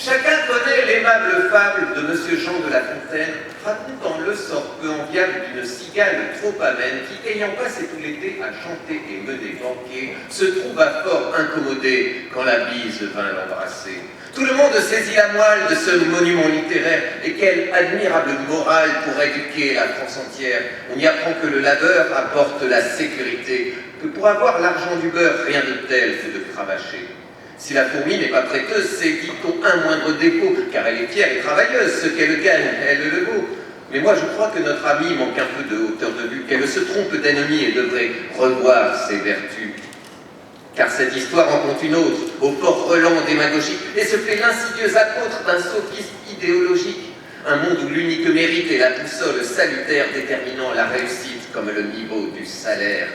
Chacun connaît l'aimable fable de Monsieur Jean de La Fontaine, racontant le sort peu enviable d'une cigale trop amène qui, ayant passé tout l'été à chanter et mener banquet, se trouva fort incommodée quand la bise vint l'embrasser. Tout le monde saisit la moelle de ce monument littéraire, et quelle admirable morale pour éduquer la France entière. On y apprend que le labeur apporte la sécurité, que pour avoir l'argent du beurre, rien de tel que de cravacher. Si la fourmi n'est pas prêteuse, c'est, dit-on, un moindre défaut, car elle est fière et travailleuse, ce qu'elle gagne, elle le vaut. Mais moi je crois que notre amie manque un peu de hauteur de vue, qu'elle se trompe d'ennemi et devrait revoir ses vertus. Car cette histoire en compte une autre, au fort relent démagogique, et se fait l'insidieuse apôtre d'un sophisme idéologique. Un monde où l'unique mérite est la boussole salutaire déterminant la réussite comme le niveau du salaire.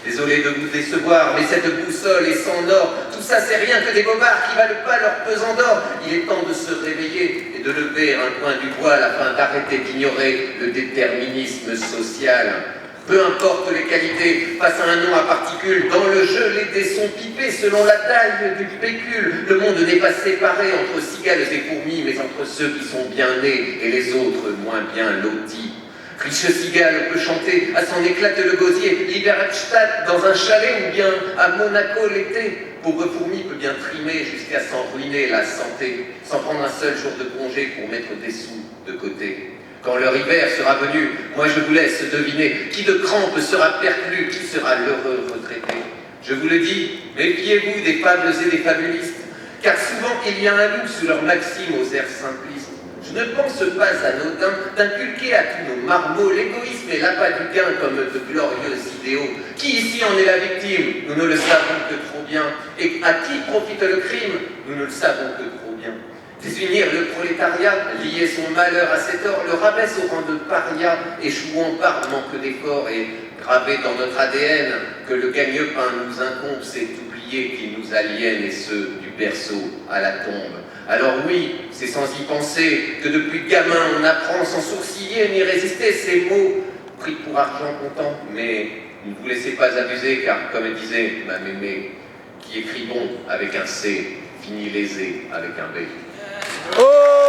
Désolé de vous décevoir, mais cette boussole est sans or. Tout ça, c'est rien que des bobards qui valent pas leur pesant d'or. Il est temps de se réveiller et de lever un coin du voile afin d'arrêter d'ignorer le déterminisme social. Peu importe les qualités, face à un nom à particules, dans le jeu, les dés sont pipés selon la taille du pécule. Le monde n'est pas séparé entre cigales et fourmis, mais entre ceux qui sont bien nés et les autres moins bien lotis. Riche cigale peut chanter à son éclate le gosier, Liberstadt dans un chalet ou bien à Monaco l'été. Pauvre fourmi peut bien trimer jusqu'à s'en ruiner la santé, sans prendre un seul jour de congé pour mettre des sous de côté. Quand leur hiver sera venu, moi je vous laisse deviner qui de crampes sera perclus, qui sera l'heureux retraité. Je vous le dis, méfiez-vous des fables et des fabulistes, car souvent il y a un loup sous leurs maximes aux airs simplistes. Je ne pense pas anodin d'inculquer à tous nos marmots l'égoïsme et l'appât du gain comme de glorieux idéaux. Qui ici en est la victime? Nous ne le savons que trop bien. Et à qui profite le crime? Nous ne le savons que trop bien. Désunir le prolétariat, lier son malheur à cet or, le rabaisse au rang de paria, échouant par manque d'effort et gravé dans notre ADN que le gagne-pain nous incombe, c'est oublier qu'il nous aliène et ce, du berceau à la tombe. Alors oui, c'est sans y penser que depuis gamin on apprend sans sourciller ni résister ces mots pris pour argent comptant. Mais ne vous laissez pas abuser car, comme disait ma mémé, qui écrit bon avec un C, finit lésé avec un B. Oh!